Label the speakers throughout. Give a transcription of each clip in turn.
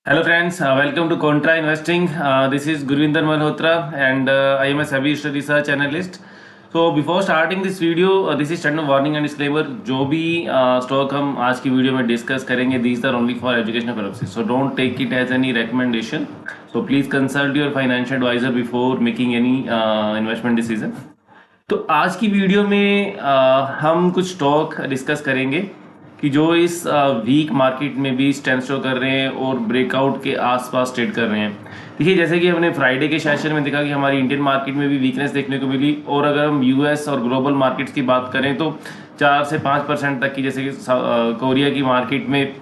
Speaker 1: Hello friends, welcome to Contra Investing. This is Gurvinder Malhotra and I am a Savvy Research Analyst. So before starting this video, this is standard warning and disclaimer. जो भी stock हम आज की video में discuss करेंगे, these are only for educational purposes. So don't take it as any recommendation. So please consult your financial advisor before making any investment decision. तो आज की वीडियो में हम कुछ स्टॉक डिस्कस करेंगे कि जो इस वीक मार्केट में भी स्ट्रेंथ शो कर रहे हैं और ब्रेकआउट के आसपास ट्रेड कर रहे हैं। देखिए, जैसे कि हमने फ्राइडे के सेशन में देखा कि हमारी इंडियन मार्केट में भी वीकनेस देखने को मिली, और अगर हम यूएस और ग्लोबल मार्केट्स की बात करें तो 4 से 5% तक की, जैसे कि कोरिया की मार्केट में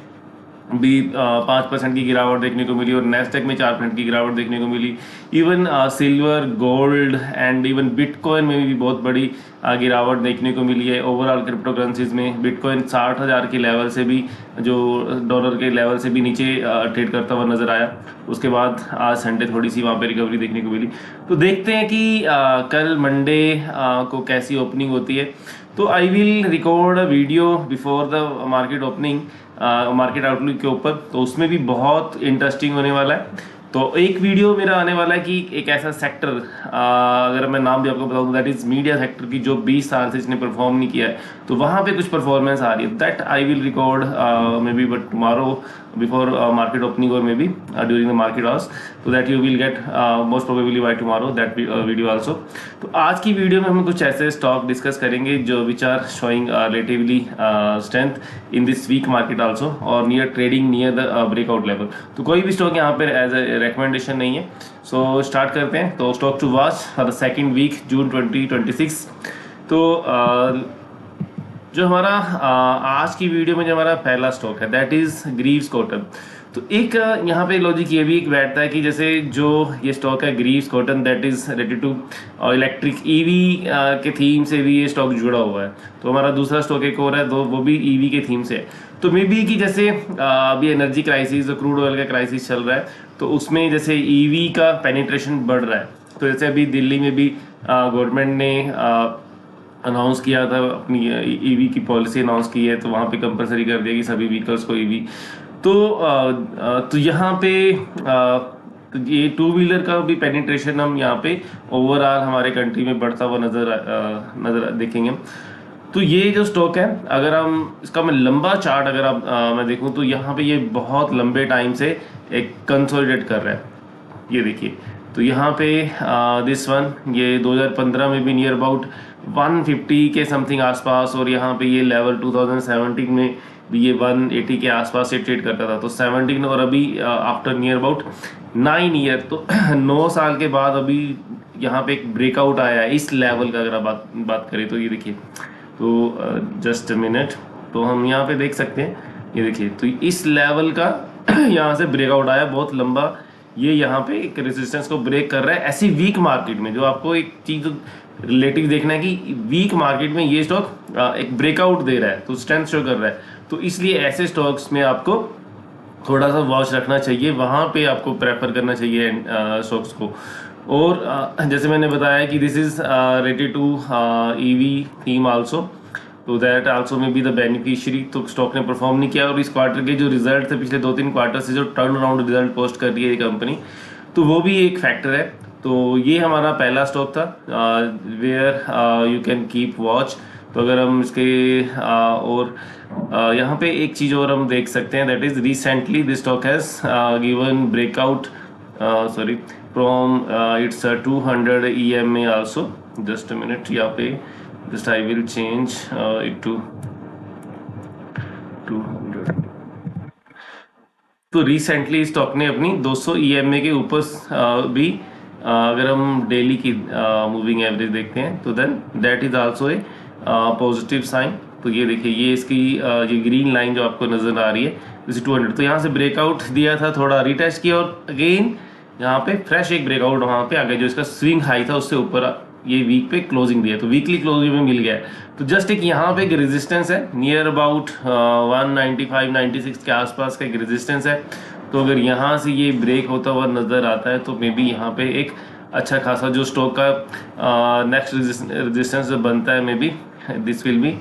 Speaker 1: भी 5% की गिरावट देखने को मिली और नेस्डेक में 4% की गिरावट देखने को मिली। Even silver, gold and even bitcoin में भी बहुत बड़ी गिरावट देखने को मिली है। ओवरऑल क्रिप्टो करेंसीज में बिटकॉइन 60,000 के लेवल से भी, जो डॉलर के लेवल से भी नीचे ट्रेड करता हुआ नजर आया। उसके बाद आज संडे थोड़ी सी वहाँ पे रिकवरी देखने को मिली। तो देखते हैं कि कल मंडे को कैसी ओपनिंग होती है। तो आई will record a video before the market opening, market outlook के ऊपर, तो उसमें भी बहुत इंटरेस्टिंग होने वाला है। तो एक वीडियो मेरा आने वाला है कि एक ऐसा सेक्टर, अगर मैं नाम भी आपको बताऊँ, दैट इज मीडिया सेक्टर की, जो 20 साल से इसने परफॉर्म नहीं किया है, तो वहाँ पे कुछ परफॉर्मेंस आ रही है। That I will record may be but tomorrow before market opening और may be during the market hours, so that you will get most probably by tomorrow that video also. तो आज की वीडियो में हम कुछ ऐसे स्टॉक डिस्कस करेंगे जो which are showing relatively strength in this week market also और near trading near the breakout level. तो कोई भी स्टॉक यहाँ पर एज ए रिकमेंडेशन नहीं है। सो स्टार्ट करते हैं। तो stock to watch for the second week June 2026। तो जो हमारा आज की वीडियो में जो हमारा पहला स्टॉक है दैट इज ग्रीव्स कॉटन। तो एक यहाँ पे लॉजिक ये भी एक बैठता है कि जैसे जो ये स्टॉक है Greaves Cotton, that is related to electric EV के थीम से भी ये स्टॉक जुड़ा हुआ है। तो हमारा दूसरा स्टॉक एक और है, तो वो भी ईवी के थीम से है। तो मे बी कि जैसे अभी एनर्जी क्राइसिस और क्रूड ऑयल का क्राइसिस चल रहा है, तो उसमें जैसे ईवी का पेनिट्रेशन बढ़ रहा है। तो जैसे अभी दिल्ली में भी गवर्नमेंट ने अनाउंस किया था, अपनी ईवी की पॉलिसी अनाउंस की है, तो वहाँ पे कंपलसरी कर दिया कि सभी व्हीकल्स को ईवी। तो यहाँ पे तो ये टू व्हीलर का भी पेनिट्रेशन हम यहाँ पे ओवरऑल हमारे कंट्री में बढ़ता हुआ नज़र देखेंगे। तो ये जो स्टॉक है, अगर हम इसका मैं लंबा चार्ट अगर आप मैं देखूँ, तो यहाँ पे ये बहुत लंबे टाइम से एक कंसोलिडेट कर रहा है। ये देखिए, तो यहाँ पे दिस वन, ये 2015 में भी नियर अबाउट 150 के समथिंग आसपास, और यहाँ पे ये लेवल 2017 में भी ये 180 के आसपास से ट्रेड करता था। तो 17 और अभी आफ्टर नियर अबाउट 9 ईयर, तो 9 साल के बाद अभी यहाँ पे एक ब्रेकआउट आया है इस लेवल का। अगर आप बात करें तो ये देखिए, तो जस्ट अ मिनट, तो हम यहाँ पे देख सकते हैं, ये देखिए, तो इस लेवल का यहाँ से ब्रेकआउट आया बहुत लंबा। ये यहाँ पे एक रेजिस्टेंस को ब्रेक कर रहा है ऐसी वीक मार्केट में। जो आपको एक चीज रिलेटिव देखना है कि वीक मार्केट में ये स्टॉक एक ब्रेकआउट दे रहा है, तो स्ट्रेंथ शो कर रहा है। तो इसलिए ऐसे स्टॉक्स में आपको थोड़ा सा वॉच रखना चाहिए, वहाँ पे आपको प्रेफर करना चाहिए स्टॉक्स को। और जैसे मैंने बताया कि this is related to EV theme also, तो दैट आल्सो में बी द बेनिफिशियरी। तो स्टॉक ने परफॉर्म नहीं किया, और इस क्वार्टर के जो रिजल्ट थे, पिछले 2-3 क्वार्टर से जो टर्न अराउंड रिजल्ट पोस्ट कर रही है ये कंपनी, तो वो भी एक फैक्टर है। तो ये हमारा पहला स्टॉक था where you can keep watch. तो अगर हम इसके और यहाँ पे एक चीज़ और हम देख सकते हैं, that is recently this stock has given breakout sorry from its 200 EMA also. Just a minute, यहाँ पे just I will change it to 200। तो रिसेंटली स्टॉक ने अपनी 200 EMA के ऊपर भी अगर हम डेली की मूविंग एवरेज देखते हैं, तो then that is also a positive sign. तो ये देखिए, ये इसकी ये ग्रीन लाइन जो आपको नजर आ रही है, जैसे 200, तो यहाँ से ब्रेकआउट दिया था, थोड़ा रिटेस्ट किया, और अगेन यहाँ पे फ्रेश एक ब्रेकआउट वहाँ पे आ गया, जो इसका स्विंग हाई था उससे ऊपर ये वीक पे क्लोजिंग दिया, तो वीकली क्लोजिंग में मिल गया है। तो जस्ट एक यहाँ पे एक रेजिस्टेंस है नियर अबाउट 195-96 के आसपास का एक रेजिस्टेंस है। तो अगर यहाँ से ये ब्रेक होता हुआ नजर आता है, तो मे बी यहाँ पे एक अच्छा खासा जो स्टॉक का नेक्स्ट रेजिस्टेंस बनता है, may be this will be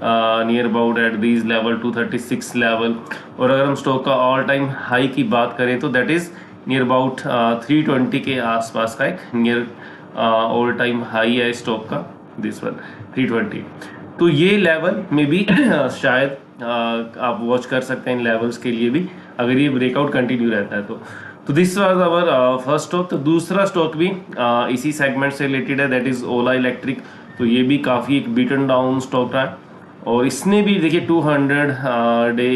Speaker 1: near about at these level 236 level. और अगर हम स्टॉक का ऑल टाइम हाई की बात करें तो दैट इज नियर अबाउट 320 के आसपास का एक नियर ऑल टाइम हाई है स्टॉक का, दिस वन 320। तो ये लेवल में भी शायद आप वॉच कर सकते हैं इन लेवल्स के लिए भी, अगर ये ब्रेकआउट कंटिन्यू रहता है तो this was our first stock. तो दूसरा स्टॉक भी इसी सेगमेंट से रिलेटेड है, दैट इज ओला इलेक्ट्रिक। तो ये भी काफ़ी एक बीटन डाउन स्टॉक रहा है और इसने भी देखिए 200 डे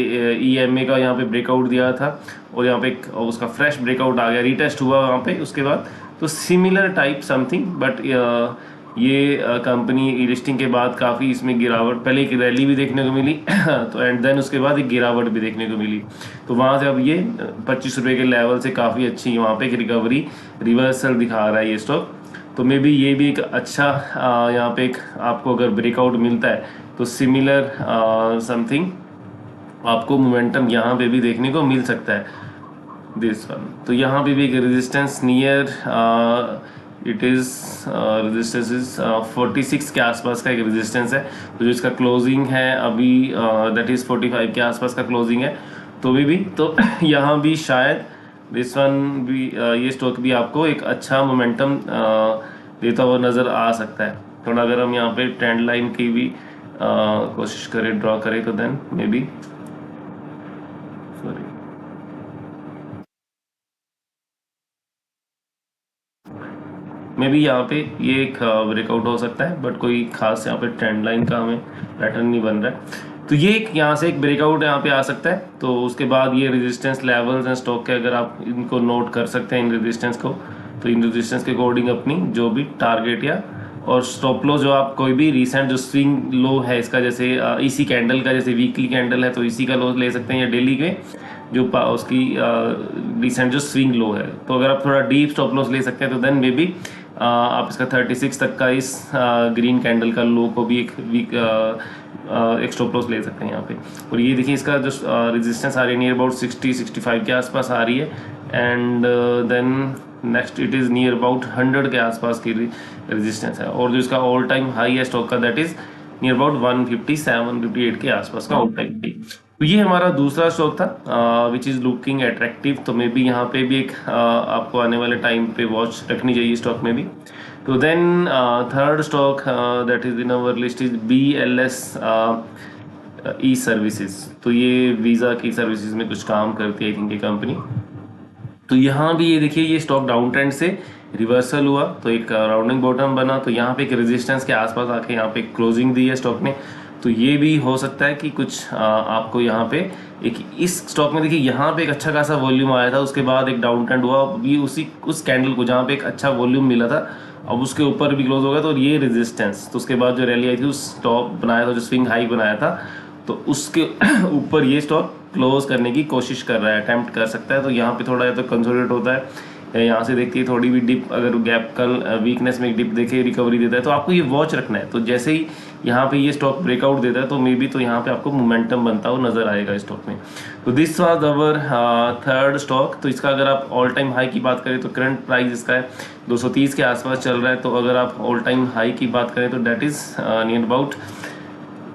Speaker 1: EMA का यहाँ पे ब्रेकआउट दिया था और यहाँ पे उसका फ्रेश ब्रेकआउट आ गया, रीटेस्ट हुआ वहाँ पे उसके बाद। तो सिमिलर टाइप समथिंग, बट ये कंपनी लिस्टिंग के बाद काफ़ी इसमें गिरावट, पहले एक रैली भी देखने को मिली तो एंड देन उसके बाद एक गिरावट भी देखने को मिली। तो वहाँ से अब ये 25 रुपये के लेवल से काफ़ी अच्छी वहाँ पे एक रिकवरी रिवर्सल दिखा रहा है ये स्टॉक। तो मे बी ये भी एक अच्छा यहाँ पे एक आपको अगर ब्रेकआउट मिलता है तो सिमिलर समथिंग आपको मोमेंटम यहाँ पे भी देखने को मिल सकता है, दिस वन। तो यहाँ पे भी एक resistance near it is resistance is 46 के आसपास का एक रेजिस्टेंस है। तो जो इसका क्लोजिंग है अभी दैट इज़ 45 के आसपास का क्लोजिंग है। तो भी तो यहाँ भी शायद दिस वन भी ये स्टॉक भी आपको एक अच्छा मोमेंटम देता हुआ नज़र आ सकता है। थोड़ा अगर हम यहाँ पे ट्रेंड लाइन की भी कोशिश करें ड्रॉ करें तो then maybe sorry maybe यहाँ पे ये एक ब्रेकआउट हो सकता है, बट कोई खास यहाँ पे ट्रेंड लाइन का हमें पैटर्न नहीं बन रहा है। तो ये एक यहाँ से एक ब्रेकआउट यहाँ पे आ सकता है। तो उसके बाद ये रेजिस्टेंस लेवल्स हैं स्टॉक के, अगर आप इनको नोट कर सकते हैं इन रेजिस्टेंस को, तो इन रेजिस्टेंस के अकॉर्डिंग अपनी जो भी टारगेट या और स्टॉप लो जो आप कोई भी रिसेंट जो स्विंग लो है इसका, जैसे इसी कैंडल का जैसे वीकली कैंडल है तो इसी का लो ले सकते हैं, या डेली के जो उसकी रिसेंट जो स्विंग लो है। तो अगर आप थोड़ा डीप स्टॉप लॉस ले सकते हैं तो देन मे बी आप इसका 36 तक का इस ग्रीन कैंडल का लो को भी एक वीक एक स्टॉप लॉस ले सकते हैं यहाँ पे। और ये देखिए इसका जो रेजिस्टेंस आ रही है नियर अबाउट 60-65 के आसपास आ रही है, and then next it is near about 100 के आसपास की रेजिस्टेंस है। और जो इसका ऑल टाइम हाई है स्टॉक का दैट इज़ नियर अबाउट 157-158 के आसपास का ऑल टाइम हाई। तो ये हमारा दूसरा स्टॉक था विच इज़ लुकिंग अट्रैक्टिव। तो मे बी यहाँ पे भी एक आपको आने वाले टाइम पे वॉच रखनी चाहिए स्टॉक में भी। तो then third stock that is in our list is BLS E services. तो ये वीज़ा की सर्विसेज में कुछ काम करती है आई थिंक ये कंपनी। तो यहाँ भी ये देखिए ये स्टॉक डाउन ट्रेंड से रिवर्सल हुआ, तो एक राउंडिंग बॉटम बना, तो यहाँ पे एक रेजिस्टेंस के आसपास आके यहाँ पे क्लोजिंग दी है स्टॉक ने। तो ये भी हो सकता है कि कुछ आपको यहाँ पे एक इस स्टॉक में देखिए यहाँ पे एक अच्छा खासा वॉल्यूम आया था, उसके बाद एक डाउन ट्रेंड हुआ, भी उस कैंडल को जहाँ पे एक अच्छा वॉल्यूम मिला था अब उसके ऊपर भी क्लोज हो गया। तो ये रेजिस्टेंस, तो उसके बाद जो रैली आई थी उस स्टॉक बनाया था, जो स्विंग हाई बनाया था, तो उसके ऊपर ये स्टॉक क्लोज करने की कोशिश कर रहा है, अटेम्प्ट कर सकता है। तो यहाँ पे थोड़ा या तो कंसोलिडेट होता है, यहाँ से देखती है थोड़ी भी डिप, अगर गैप कल वीकनेस में एक डिप देखे रिकवरी देता है तो आपको ये वॉच रखना है। तो जैसे ही यहाँ पे ये स्टॉक ब्रेकआउट देता है तो मे बी तो यहाँ पे आपको मोमेंटम बनता हुआ नजर आएगा स्टॉक में। तो this was our third stock. तो इसका अगर आप ऑल टाइम हाई की बात करें तो करंट प्राइस इसका है 230 के आसपास चल रहा है। तो अगर आप ऑल टाइम हाई की बात करें तो डेट इज नियर अबाउट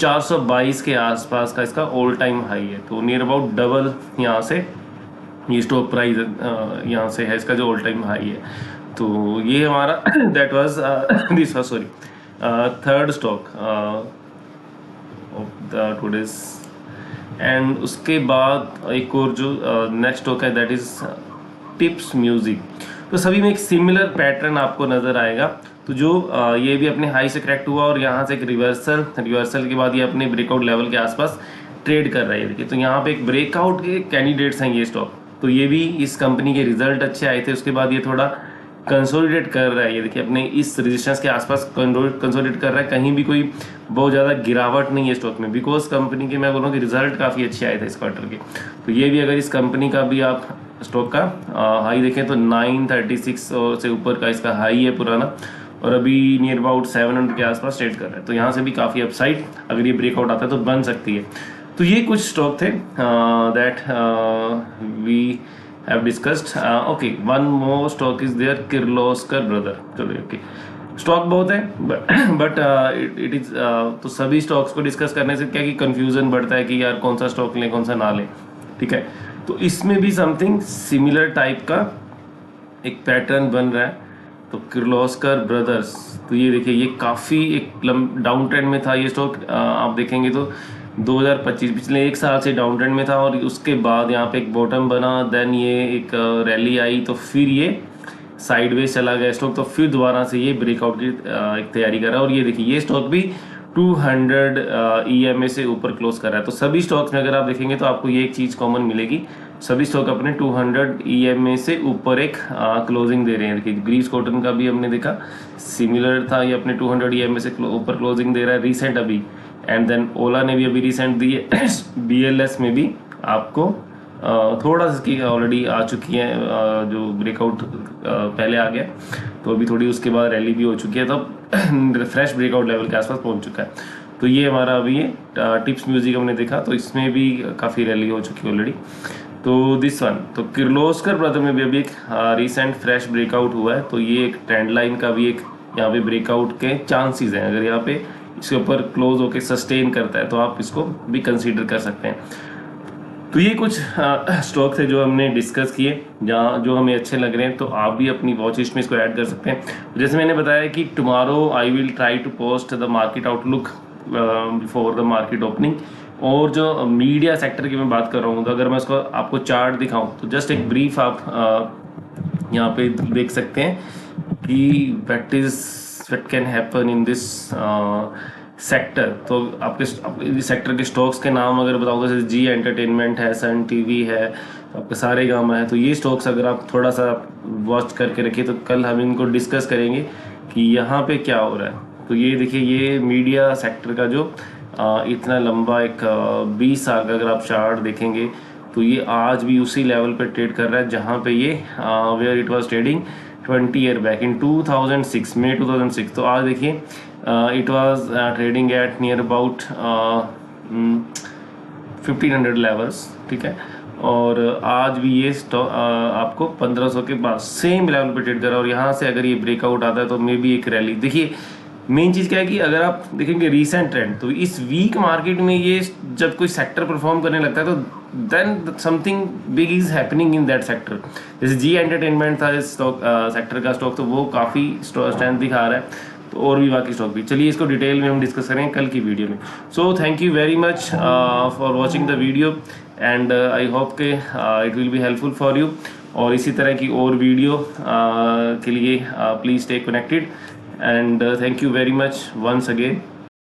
Speaker 1: 422 के आसपास का इसका ऑल टाइम हाई है। तो नियर अबाउट डबल यहाँ से ये स्टॉक प्राइस यहाँ से है इसका जो ऑल टाइम हाई है। तो ये हमारा that was this was sorry third stock of the today's. And उसके बाद एक और जो नेक्स्ट स्टॉक है दैट इज टिप्स म्यूजिक। तो सभी में एक सिमिलर पैटर्न आपको नजर आएगा। तो जो ये भी अपने हाई से करेक्ट हुआ और यहाँ से एक रिवर्सल के बाद ये अपने ब्रेकआउट लेवल के आसपास ट्रेड कर रहा है। देखिए तो यहाँ पे एक ब्रेकआउट के कैंडिडेट्स हैं ये स्टॉक। तो ये भी इस कंपनी के रिजल्ट अच्छे आए थे, उसके बाद ये थोड़ा कंसोलिडेट कर रहा है। ये देखिए अपने इस रेजिस्टेंस के आसपास कंसोलिडेट कर रहा है, कहीं भी कोई बहुत ज़्यादा गिरावट नहीं है स्टॉक में, बिकॉज कंपनी के मैं बोलूँ कि रिजल्ट काफ़ी अच्छे आए थे इस क्वार्टर के। तो ये भी अगर इस कंपनी का भी आप स्टॉक का हाई देखें तो 936 से ऊपर का इसका हाई है पुराना, और अभी नियर अबाउट 700 के आसपास ट्रेड कर रहा है। तो यहाँ से भी काफ़ी अपसाइड अगर ये ब्रेकआउट आता है तो बन सकती है। तो ये कुछ स्टॉक थे that we have discussed. Okay, one more stock is there, Kirloskar brother. चलो ओके, स्टॉक बहुत है बट इट इज तो सभी स्टॉक्स को डिस्कस करने से क्या कि कंफ्यूजन बढ़ता है कि यार कौन सा स्टॉक लें कौन सा ना लें, ठीक है। तो इसमें भी समथिंग सिमिलर टाइप का एक पैटर्न बन रहा है। तो किर्लोस्कर ब्रदर्स, तो ये देखिए ये काफ़ी एक डाउन ट्रेंड में था ये स्टॉक। आप देखेंगे तो 2025 पिछले एक साल से डाउन ट्रेंड में था और उसके बाद यहाँ पे एक बॉटम बना, देन ये एक रैली आई, तो फिर ये साइडवेज चला गया स्टॉक, तो फिर दोबारा से ये ब्रेकआउट की एक तैयारी कर रहा है। और ये देखिए ये स्टॉक भी 200 EMA से ऊपर क्लोज कर रहा है। तो सभी स्टॉक्स में अगर आप देखेंगे तो आपको ये एक चीज़ कॉमन मिलेगी, सभी स्टॉक अपने 200 EMA से ऊपर एक क्लोजिंग दे रहे हैं। देखिए ग्रीव्स कॉटन का भी हमने देखा सिमिलर था, ये अपने 200 EMA से ऊपर क्लोजिंग दे रहा है रिसेंट अभी। एंड देन ओला ने भी अभी रिसेंट दी है। BLS में भी आपको थोड़ा सा की ऑलरेडी आ चुकी है, जो ब्रेकआउट पहले आ गया, तो अभी थोड़ी उसके बाद रैली भी हो चुकी है, तो फ्रेश ब्रेकआउट लेवल के आसपास पहुंच चुका है। तो ये हमारा अभी ये टिप्स म्यूजिक हमने देखा, तो इसमें भी काफ़ी रैली हो चुकी है ऑलरेडी। तो दिस वन, तो किर्लोस्कर ब्रदर में भी अभी एक रिसेंट फ्रेश ब्रेकआउट हुआ है। तो ये एक ट्रेंड लाइन का भी एक यहाँ पे ब्रेकआउट के चांसेस हैं। अगर यहाँ पे इसके ऊपर क्लोज होकर सस्टेन करता है तो आप इसको भी कंसीडर कर सकते हैं। तो ये कुछ स्टॉक्स है जो हमने डिस्कस किए, जहाँ जो हमें अच्छे लग रहे हैं, तो आप भी अपनी वॉच लिस्ट में इसको ऐड कर सकते हैं। जैसे मैंने बताया कि tomorrow I will try to post the market outlook before the market opening. और जो मीडिया सेक्टर की मैं बात कर रहा हूँ, तो अगर मैं उसको आपको चार्ट दिखाऊं तो जस्ट एक ब्रीफ आप यहाँ पे देख सकते हैं कि what can happen in this sector. तो आपके सेक्टर के स्टॉक्स के नाम अगर बताऊँ तो जैसे जी एंटरटेनमेंट है, सन टीवी है, तो आपके सारे गामा है। तो ये स्टॉक्स अगर आप थोड़ा सा वॉच करके रखिए तो कल हम इनको डिस्कस करेंगे कि यहाँ पे क्या हो रहा है। तो ये देखिए ये मीडिया सेक्टर का जो इतना लंबा एक 20 साल का अगर आप चार्ट देखेंगे तो ये आज भी उसी लेवल पे ट्रेड कर रहा है जहाँ पे ये where it was trading 20 year back in 2006 May 2006। तो आज देखिए it was trading at near about 1500 levels, ठीक है। और आज भी ये आपको 1500 के बाद सेम लेवल पे ट्रेड कर रहा है। और यहाँ से अगर ये ब्रेकआउट आता है तो मे बी एक रैली। देखिए मेन चीज़ क्या है कि अगर आप देखेंगे रीसेंट ट्रेंड, तो इस वीक मार्केट में ये जब कोई सेक्टर परफॉर्म करने लगता है तो then something big is happening in that sector. जैसे जी एंटरटेनमेंट था इस स्टॉक सेक्टर का स्टॉक, तो वो काफ़ी स्ट्रेंथ दिखा रहा है। तो और भी बाकी स्टॉक भी, चलिए इसको डिटेल में हम डिस्कस करेंगे कल की वीडियो में। So thank you very much for watching the video and I hope के it will be helpful for you. और इसी तरह की और वीडियो के लिए please stay connected and thank you very much once again.